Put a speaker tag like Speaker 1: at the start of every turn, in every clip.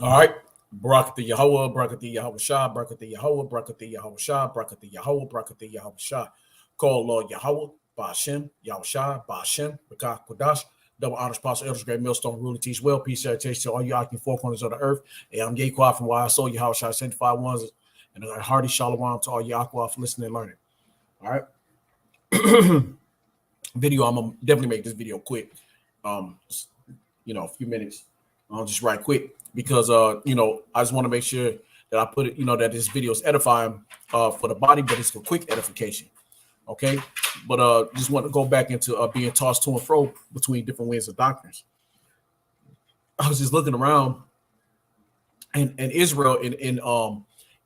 Speaker 1: All right. Barakatha Yahweh, Barakatha Yahweh Shah, Barakatha Yahweh, Barakatha Yahweh Shah, Barakatha Yahweh, Barakatha Yahweh Shah. Call Lord Yahweh, Ba'ashem, Yahweh Shah, Ba'ashem, Rakah Kodash. Double honors, Apostle Elders, Great Millstone, Ruler, Teach Well, peace, salutation to all you out in four corners of the earth. And I'm Yaquah from why I saw Yahweh Shah, sanctified ones, and a hearty shalom to all Yaquah for listening and learning. All right. Video, I'm gonna definitely make this video quick. A few minutes, just right quick because I just want to make sure that I put it, that this video is edifying for the body, but it's for quick edification. Okay, but just want to go back into being tossed to and fro between different winds of doctrines. I was just looking around, and Israel in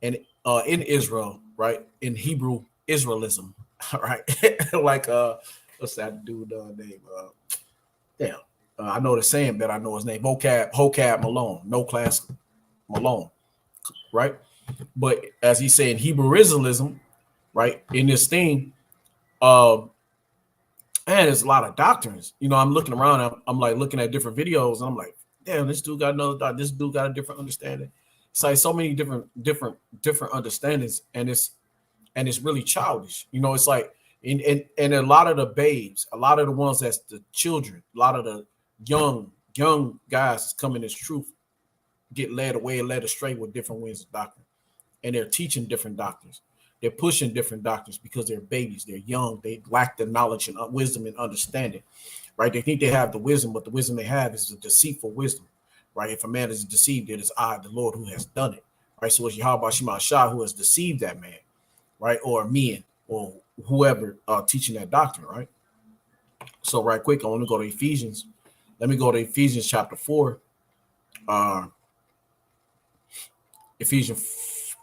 Speaker 1: Israel, right, in Hebrew Israelism, right, like what's that dude name? Damn. I know the saying, but I know his name. Hocab Malone, no class Malone, right? But as he's saying, Hebrew Israelism, right? In this thing, and there's a lot of doctrines. I'm looking around. I'm like looking at different videos, and I'm like, damn, this dude got another. This dude got a different understanding. It's like so many different understandings, and it's really childish. It's like, and a lot of the babes, a lot of the ones that's the children, a lot of the young guys is coming as truth, get led away and led astray with different winds of doctrine. And they're teaching different doctrines. They're pushing different doctrines because they're babies. They're young. They lack the knowledge and wisdom and understanding, right? They think they have the wisdom, but the wisdom they have is a deceitful wisdom, right? If a man is deceived, it is I, the Lord, who has done it, right? So it's Yahweh Shema Shah who has deceived that man, right? Or men or whoever teaching that doctrine, right? So right quick, I want to go to Ephesians. Let me go to Ephesians chapter 4. Ephesians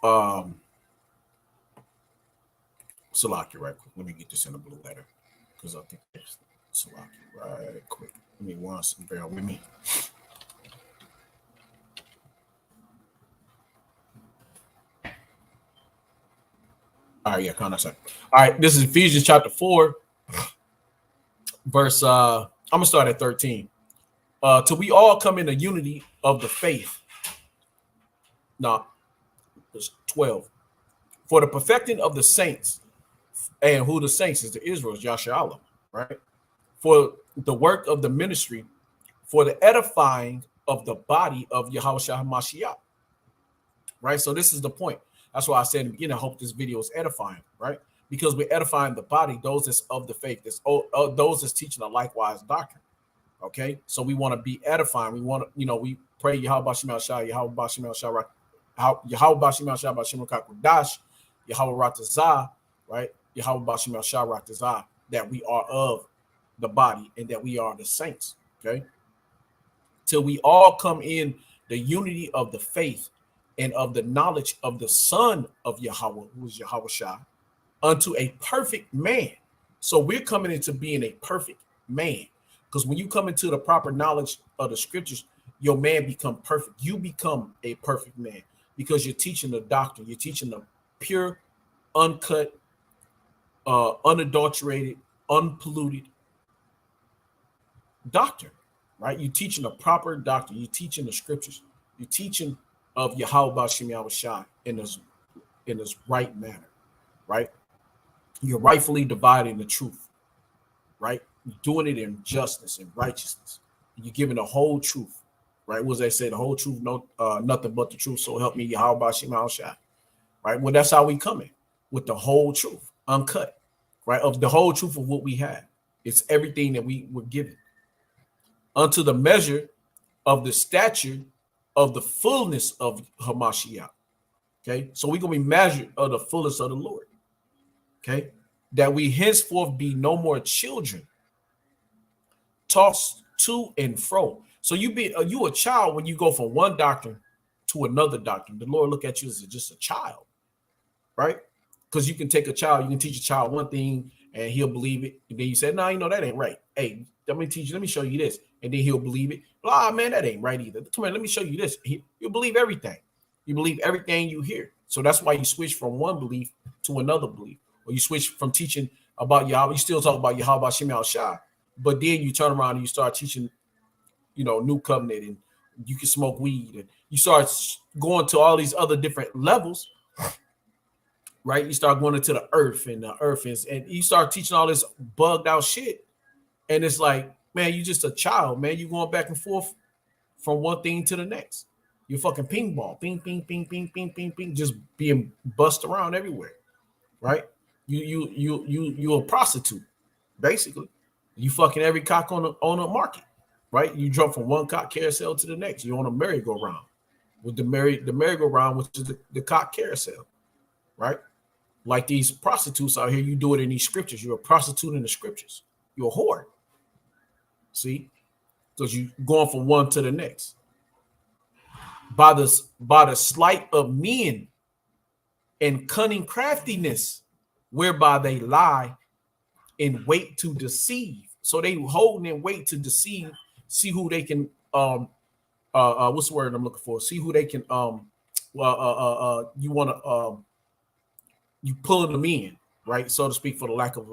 Speaker 1: Salaki, right quick. Let me get this in a blue letter because I think it's Salaki right quick. Let me once and bear with me. All right, yeah, kind of. All right, this is Ephesians chapter 4, verse. I'm gonna start at 13. Till we all come in the unity of the faith. No, it's 12. For the perfecting of the saints, and who the saints is, the Israel's Yasharallah, right? For the work of the ministry, for the edifying of the body of Yahushua HaMashiach, right? So this is the point. That's why I said in the beginning, I hope this video is edifying, right? Because we're edifying the body, those that's of the faith, those that's teaching a likewise doctrine. Okay, so we want to be edifying. We want to, we pray Yahweh Shema Shah, Yahweh Bashim Shah, Yahweh Bashim Shah, Bashim Kakudash, Yahweh Ratazah, right? Yahweh Bashim Shah Ratazah, that we are of the body and that we are the saints. Okay, till we all come in the unity of the faith and of the knowledge of the Son of Yahweh, who is Yahweh Shah, unto a perfect man. So we're coming into being a perfect man. Because when you come into the proper knowledge of the scriptures, your man become perfect. You become a perfect man because you're teaching the doctrine. You're teaching the pure, uncut, unadulterated, unpolluted doctrine, right? You're teaching a proper doctrine. You're teaching the scriptures. You're teaching of Yahweh Bashim Yahweh Shah in this right manner, right? You're rightfully dividing the truth, right? You're doing it in justice and righteousness. You're giving the whole truth, right? What does they say? The whole truth, no, nothing but the truth. So help me, Yahweh Bashim Yahweh Shah, right? Well, that's how we come in, with the whole truth, uncut, right? Of the whole truth of what we have. It's everything that we were given unto the measure of the stature of the fullness of Hamashiach. Okay, so we're gonna be measured of the fullness of the Lord. Okay, that we henceforth be no more children, tossed to and fro. So you a child when you go from one doctrine to another doctrine. The Lord look at you as just a child, right? Because you can take a child, you can teach a child one thing and he'll believe it, and then you say, no, that ain't right. Hey, let me teach you, let me show you this, and then he'll believe it. Ah, man, that ain't right either. Come here, let me show you this. You'll believe everything. You believe everything you hear. So that's why you switch from one belief to another belief, or you switch from teaching about Yahweh. You still talk about Yahweh Shem Al Shah, but then you turn around and you start teaching, new covenant and you can smoke weed, and you start going to all these other different levels, right? You start going into the earth, and the earth is, and you start teaching all this bugged out shit, and it's like, man, you just a child, man. You going back and forth from one thing to the next. You're fucking ping ball, ping, ping, ping, ping, ping, ping, ping, just being bust around everywhere, right? You a prostitute, basically. You fucking every cock on the market, right? You jump from one cock carousel to the next. You're on a merry-go-round with the merry-go-round, which is the cock carousel, right? Like these prostitutes out here, you do it in these scriptures. You're a prostitute in the scriptures. You're a whore. See? Because you going from one to the next. By the sleight of men and cunning craftiness, whereby they lie and wait to deceive. So they holding and wait to deceive, see who they can what's the word I'm looking for? See who they can you want to you pulling them in, right? So to speak, for the lack of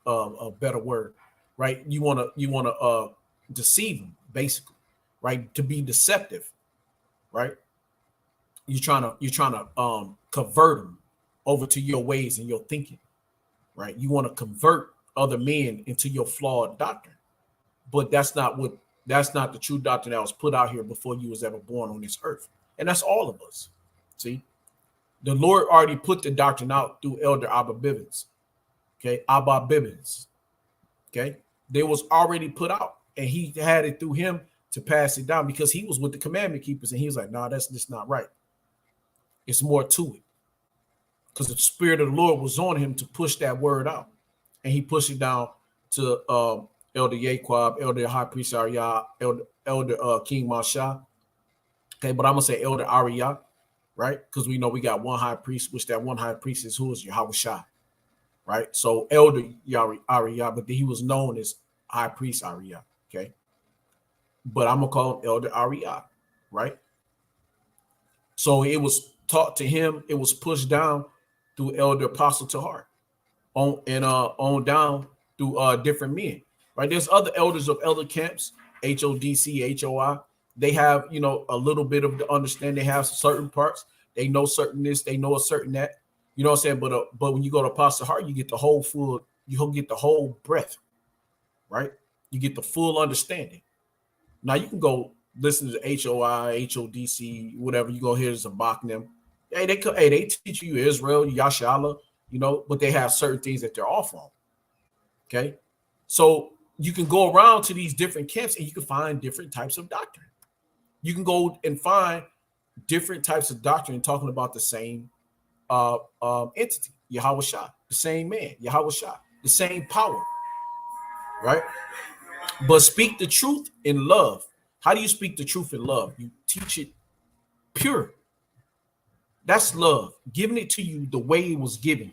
Speaker 1: a better word, right? You want to deceive them, basically, right? To be deceptive, right? You're trying to convert them over to your ways and your thinking, right? You want to convert other men into your flawed doctrine, but that's not the true doctrine that was put out here before you was ever born on this earth, and that's all of us. See, the Lord already put the doctrine out through Elder Abba Bibbins, okay, Abba Bibbins, okay. They was already put out, and he had it through him to pass it down because he was with the commandment keepers, and he was like, "Nah, that's just not right. It's more to it," because the Spirit of the Lord was on him to push that word out, and he pushed it down to Elder Yaquab, Elder High Priest Ariyah, Elder King Masha. Okay, but I'm gonna say Elder Ariyah, right? Because we know we got one high priest, which that one high priest is who is Yahweh Shai, right? So Elder Ariyah, but he was known as High Priest Ariyah. Okay, but I'm gonna call him Elder Ariyah, right? So it was taught to him, it was pushed down through Elder Apostle Tahar, on down through different men, right? There's other elders of elder camps, HODC, HOI. They have, a little bit of the understanding. They have certain parts. They know certain this. They know a certain that. You know what I'm saying? But when you go to Apostle Tahar, you get the whole full. You get the whole breadth, right? You get the full understanding. Now you can go listen to HOI, HODC, whatever. You go hear Zabak them. Hey, they teach you Israel, Yashala, but they have certain things that they're off on. Okay, so you can go around to these different camps and you can find different types of doctrine. You can go and find different types of doctrine talking about the same entity, Yahweh Shai, the same man, Yahweh Shai, the same power, right? But speak the truth in love. How do you speak the truth in love? You teach it pure. That's love, giving it to you the way it was given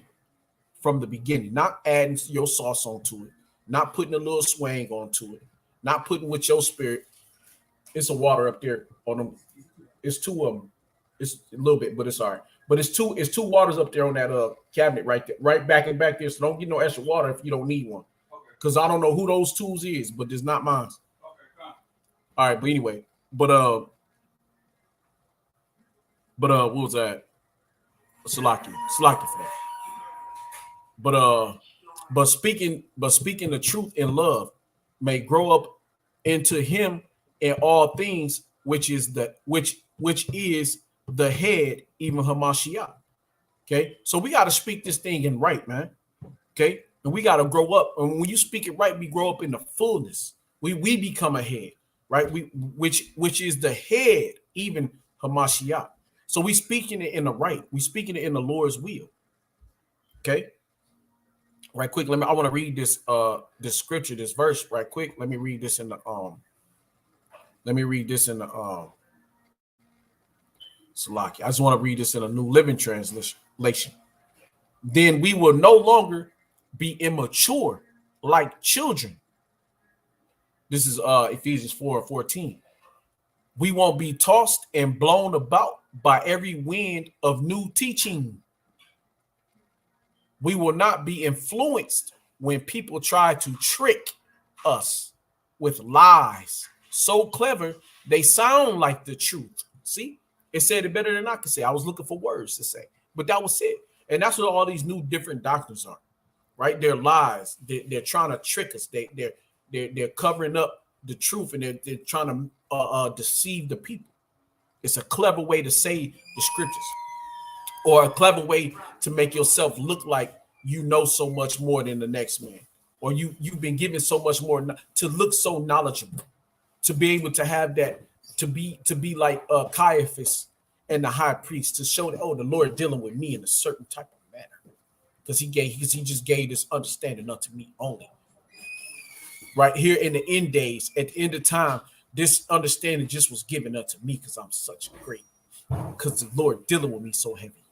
Speaker 1: from the beginning, not adding your sauce onto it, not putting a little swang onto it, not putting with your spirit. It's a water up there on them. It's two of them. It's a little bit, but it's all right. But it's two waters up there on that cabinet right there, right back there. So don't get no extra water if you don't need one. Because I don't know who those tools is, but it's not mine. All right, but anyway, but what was that? Salaki for that. But speaking the truth in love may grow up into him in all things, which is the head, even Hamashiach. Okay, so we got to speak this thing in right, man. Okay, and we got to grow up. And when you speak it right, we grow up in the fullness. We become a head, right? Which is the head, even Hamashiach. So we speaking it in the right. We speaking it in the Lord's will. Okay. Right quick. I want to read this scripture, this verse right quick. Let me read this in the Salaki. I just want to read this in a New Living Translation. Then we will no longer be immature like children. This is Ephesians 4:14. We won't be tossed and blown about by every wind of new teaching. We will not be influenced when people try to trick us with lies so clever They sound like the truth. See, it said it better than I could say. I was looking for words to say, but that was it. And that's what all these new different doctrines are, right? They're lies. They're trying to trick us. They're covering up the truth, and they're trying to deceive the people. It's a clever way to say the scriptures, or a clever way to make yourself look like you know so much more than the next man, or you've been given so much more to look so knowledgeable, to be able to have that, to be like Caiaphas and the high priest, to show that, oh, the Lord dealing with me in a certain type of manner, because he just gave this understanding unto me only. Right here in the end days, at the end of time, this understanding just was given unto me because I'm such great, because the Lord dealing with me so heavy.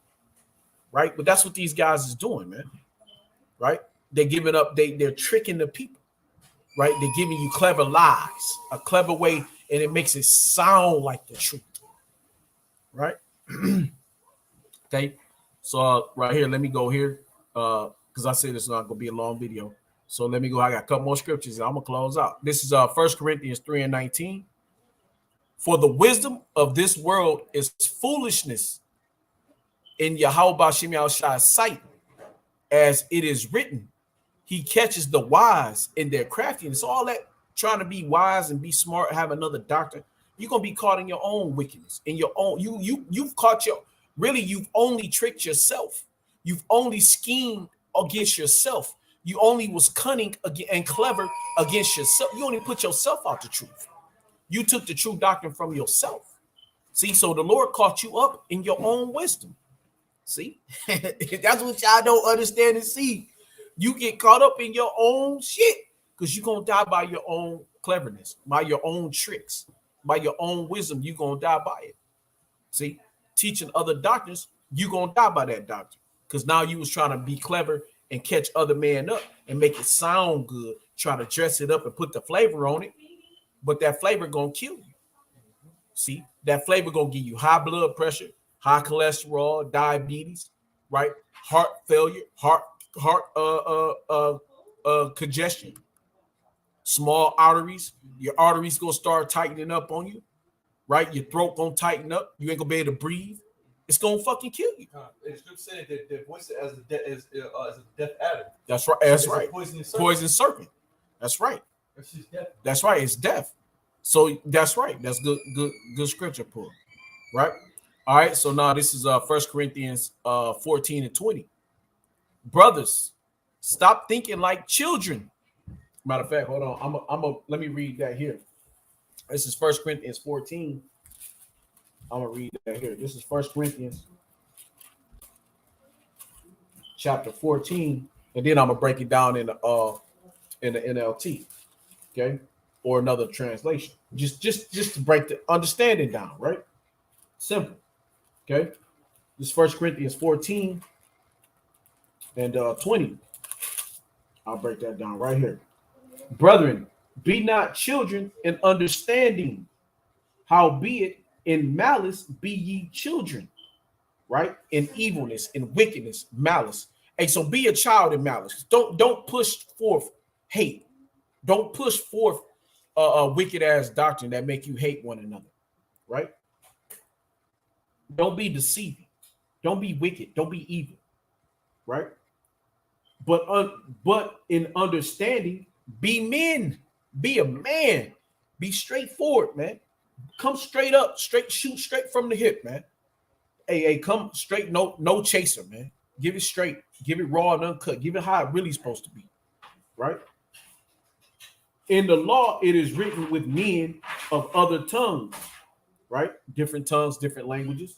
Speaker 1: Right? But that's what these guys is doing, man. Right? They're giving up, they're tricking the people. Right? They're giving you clever lies, a clever way, and it makes it sound like the truth. Right? Okay. So right here, let me go here. Because I said this is not gonna be a long video. So let me go. I got a couple more scriptures, and I'm gonna close out. This is 1 Corinthians 3:19. For the wisdom of this world is foolishness in Yahweh Bashim Yahushai's sight, as it is written, he catches the wise in their craftiness. All that trying to be wise and be smart, have another doctor, you're gonna be caught in your own wickedness, in your own. You've caught you've only tricked yourself. You've only schemed against yourself. You only was cunning and clever against yourself. You only put yourself out the truth. You took the true doctrine from yourself. See, so the Lord caught you up in your own wisdom. See, that's what y'all don't understand and see. You get caught up in your own shit because you're going to die by your own cleverness, by your own tricks, by your own wisdom. You're going to die by it. See, teaching other doctrines, you're going to die by that doctrine because now you was trying to be clever and catch other men up and make it sound good, try to dress it up and put the flavor on it, but that flavor going to kill you. See, that flavor going to give you high blood pressure, high cholesterol, diabetes, right? Heart failure, heart congestion, small arteries. Your arteries gonna start tightening up on you, right? Your throat gonna tighten up. You ain't gonna be able to breathe. It's gonna fucking kill you.
Speaker 2: It's good saying that the voice as a death adder.
Speaker 1: That's right. That's right.
Speaker 2: Poison
Speaker 1: serpent. That's right. That's right. It's death. So that's right. That's good scripture pull. Right. All right. So now this is 1 Corinthians 14:20. Brothers, stop thinking like children. Matter of fact, hold on. Let me read that here. This is 1 Corinthians 14. I'm gonna read that here. This is 1 Corinthians chapter 14, and then I'm gonna break it down in the NLT, okay, or another translation. Just to break the understanding down, right? Simple. Okay. This is 1 Corinthians 14 and 20. I'll break that down right here. Brethren, be not children in understanding, howbeit in malice be ye children, right? In evilness, in wickedness, malice. Hey, so be a child in malice. Don't push forth hate. Don't push forth a wicked ass doctrine that make you hate one another, right? Don't be deceiving. Don't be wicked. Don't be evil, right? But in understanding, be men. Be a man. Be straightforward, man. Come straight up, shoot straight from the hip, man. Hey, come straight, no chaser, man. Give it straight, give it raw and uncut, give it how it really supposed to be, right? In the law, it is written with men of other tongues, right? Different tongues, different languages.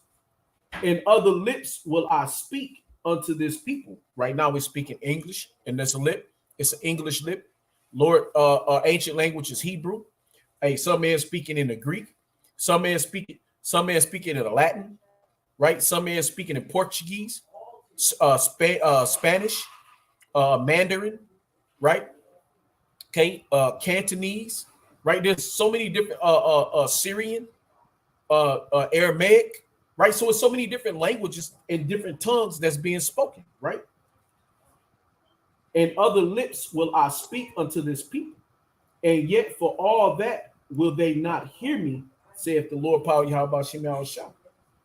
Speaker 1: In other lips will I speak unto this people. Right now, we're speaking English, and that's a lip. It's an English lip. Lord, ancient language is Hebrew. Hey, some man speaking in the Greek. Some man speaking in the Latin, right? Some man speaking in Portuguese, Spanish, Mandarin, right? Okay, Cantonese, right? There's so many different Syrian, Aramaic, right? So it's so many different languages and different tongues that's being spoken, right? And other lips will I speak unto this people, and yet for all that will they not hear me, saith the Lord power Yahweh Shem Shah.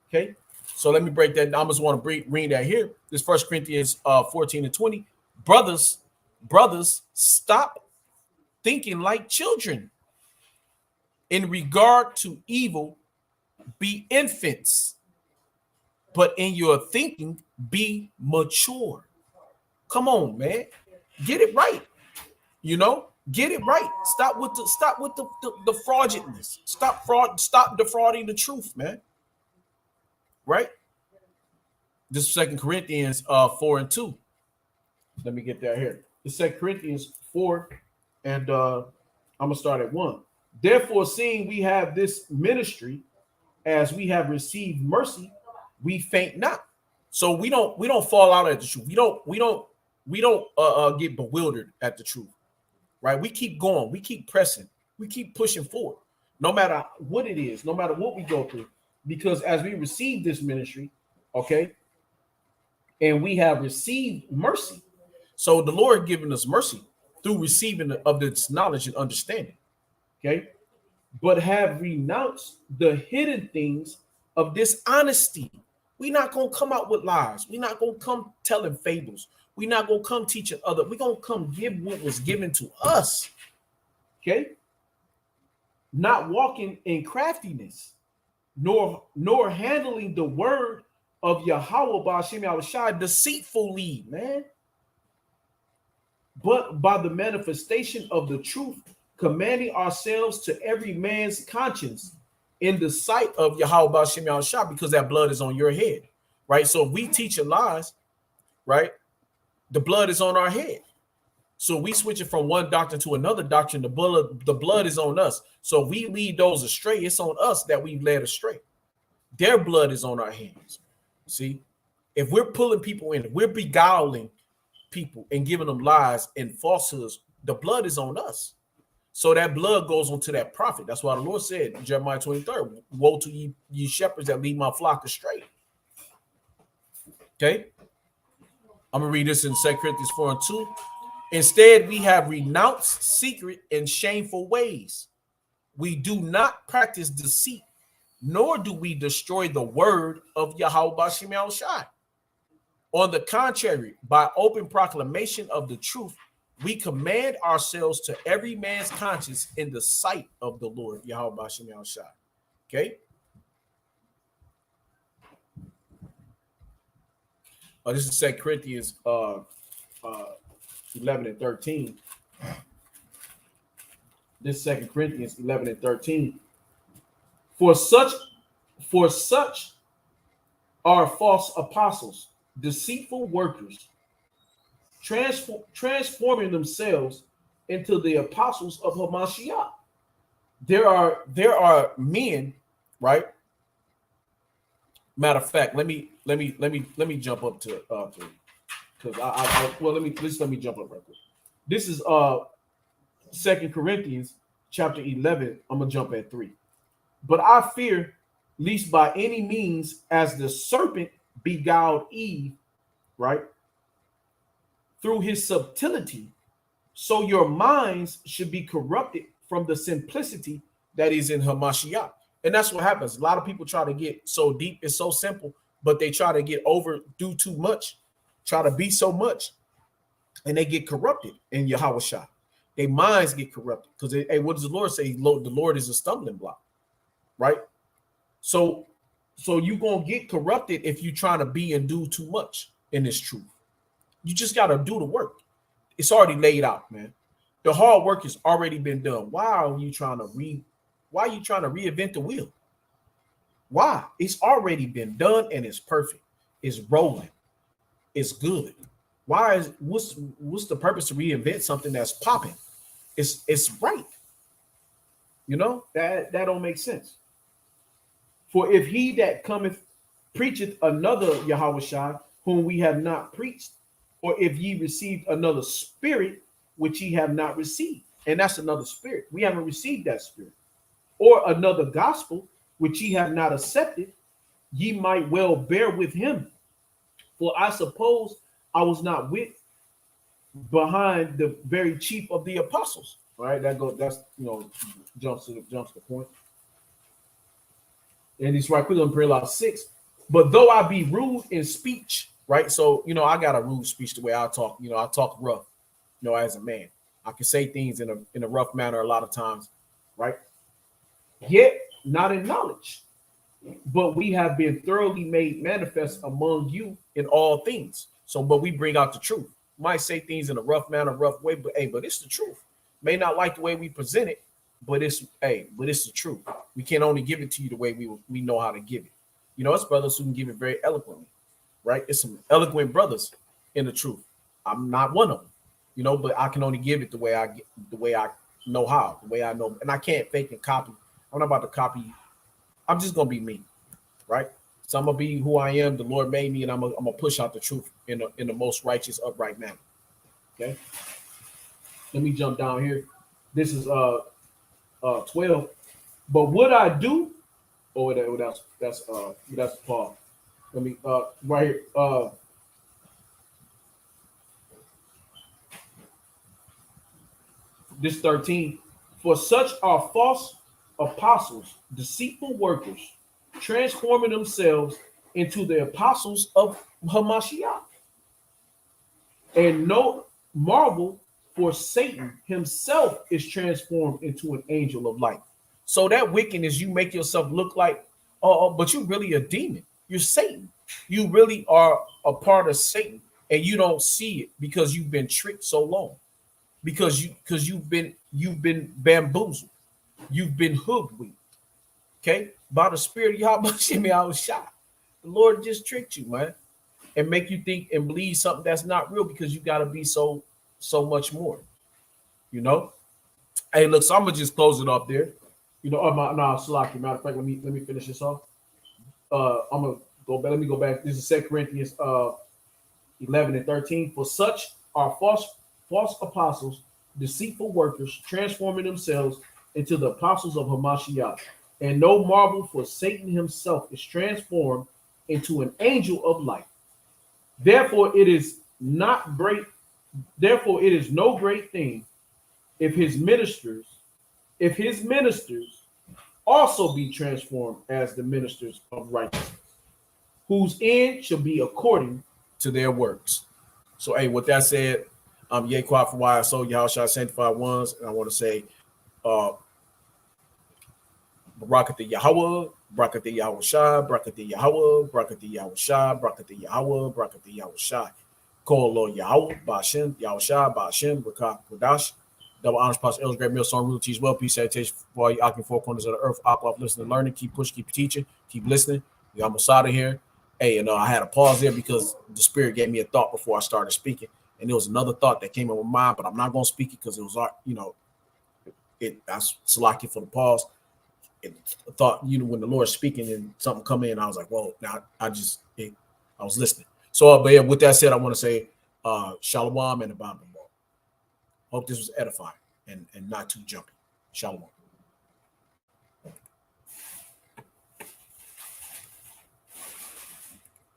Speaker 1: Okay, so let me break that down. I just want to read that here. This First Corinthians 14 and 20. Brothers, stop thinking like children. In regard to evil, be infants, but in your thinking, be mature. Come on, man. Get it right. Get it right. Stop with the fraudulentness. Stop defrauding the truth, man. Right? This is 2 Corinthians 4 and 2. Let me get that here. The 2 Corinthians 4, and I'm gonna start at 1. Therefore, seeing we have this ministry, as we have received mercy, we faint not. So we don't fall out at the truth. We don't get bewildered at the truth. Right? We keep going, we keep pressing, we keep pushing forward, no matter what it is, no matter what we go through, because as we receive this ministry, okay, and we have received mercy, so the Lord given us mercy through receiving of this knowledge and understanding, okay, but have renounced the hidden things of dishonesty. We're not gonna come out with lies. We're not gonna come telling fables. We're not going to come teaching other. We're going to come give what was given to us. Okay? Not walking in craftiness, nor handling the word of Yahweh Ba'ashem Yahushua deceitfully, man. But by the manifestation of the truth, commanding ourselves to every man's conscience in the sight of Yahweh Ba'ashem Yahushua, because that blood is on your head. Right? So if we teach lies, right? The blood is on our head. So we switch it from one doctrine to another doctrine. The blood is on us. So we lead those astray. It's on us that we led astray. Their blood is on our hands. See, if we're pulling people in, we're beguiling people and giving them lies and falsehoods, the blood is on us. So that blood goes on to that prophet. That's why the Lord said in Jeremiah 23, woe to ye shepherds that lead my flock astray. Okay. I'm going to read this in 2 Corinthians 4 and 2. Instead, we have renounced secret and shameful ways. We do not practice deceit, nor do we destroy the word of Yahweh Ba'ashem Yahushua. On the contrary, by open proclamation of the truth, we command ourselves to every man's conscience in the sight of the Lord Yahweh Ba'ashem Yahushua. Okay? This is 2 Corinthians 11 and 13. This 2 Corinthians 11 and 13. For such are false apostles, deceitful workers, transforming themselves into the apostles of Hamashiach. There are men, right? Matter of fact, let me jump up to because let me jump up right quick. This is 2 Corinthians chapter 11. I'm gonna jump at 3. But I fear lest by any means, as the serpent beguiled Eve, right, through his subtlety, so your minds should be corrupted from the simplicity that is in Hamashiach. And that's what happens. A lot of people try to get so deep, it's so simple, but they try to do too much, try to be so much, and they get corrupted in Yahushua. Their minds get corrupted because what does the Lord say? The Lord is a stumbling block, right? So you're gonna get corrupted if you're trying to be and do too much in this truth. You just gotta do the work. It's already laid out, man. The hard work has already been done. Why are you trying to reinvent the wheel? Why? It's already been done and it's perfect. It's rolling. It's good. What's the purpose to reinvent something that's popping? It's right. You know, that don't make sense. For if he that cometh preacheth another Yahushua, whom we have not preached, or if ye received another spirit, which ye have not received, and that's another spirit. We haven't received that spirit. Or another gospel, which ye have not accepted, ye might well bear with him. For I suppose I was not with behind the very chief of the apostles. All right, that's jumps the point. And it's right quick on prayer law 6. But though I be rude in speech, right? So, I got a rude speech the way I talk. I talk rough, as a man. I can say things in a rough manner a lot of times, right? Yet not in knowledge, but we have been thoroughly made manifest among you in all things. So, but we bring out the truth. Might say things in a rough manner, rough way, but hey, but it's the truth. May not like the way we present it, but it's the truth. We can only give it to you the way we know how to give it. It's brothers who can give it very eloquently, right? It's some eloquent brothers in the truth. I'm not one of them, but I can only give it the way I know how, the way I know, and I can't fake and copy. I'm not about to copy. I'm just gonna be me, right? So I'm gonna be who I am. The Lord made me, and I'm gonna push out the truth in the most righteous, upright manner. Okay. Let me jump down here. This is 12. But what I do, that's Paul. Let me right here. This 13. For such are false apostles, deceitful workers, transforming themselves into the apostles of Hamashiach. And no marvel, for Satan himself is transformed into an angel of light. So that wickedness, you make yourself look like, but you're really a demon. You're Satan. You really are a part of Satan, and you don't see it because you've been tricked so long. Because you've been bamboozled. You've been hoodwinked. Okay, by the spirit of Yahweh, I was shot. The Lord just tricked you, man, and make you think and believe something that's not real because you got to be so much more. Hey, look, so I'm gonna just close it off there. Salaki. Matter of fact, let me finish this off. I'm gonna go back. Let me go back. This is 2 Corinthians 11 and 13. For such are false apostles, deceitful workers, transforming themselves into the apostles of Hamashiach. And no marvel, for Satan himself is transformed into an angel of light. Therefore, it is no great thing if his ministers also be transformed as the ministers of righteousness, whose end shall be according to their works. So, hey, with that said, I'm Yequat from YSO, Yahushua Sanctified Ones, and I want to say, Barakatha Yahweh, Barakatha Yahushua, Barakatha Yahweh, Barakatha Yahushua, Barakatha Yahweh, Barakatha Yahushua. Call Lord Yahweh, Ba'ashem, Yahushua, Ba'ashem, Rakah, Kodash. Double honors, Pastor Ellis, great meal, song, rule, teach well, peace, salutation for all you out in four corners of the earth. Off, listening, learning, keep pushing, keep teaching, keep listening. We almost out of here. Hey, I had a pause there because the Spirit gave me a thought before I started speaking, and there was another thought that came in my mind, but I'm not going to speak it because it was, that's Salaki for the pause. I thought, when the Lord's speaking and something come in, I was like, whoa, now I was listening. So, but yeah, with that said, I want to say Shalom and Abba. Hope this was edifying and not too jumpy. Shalom.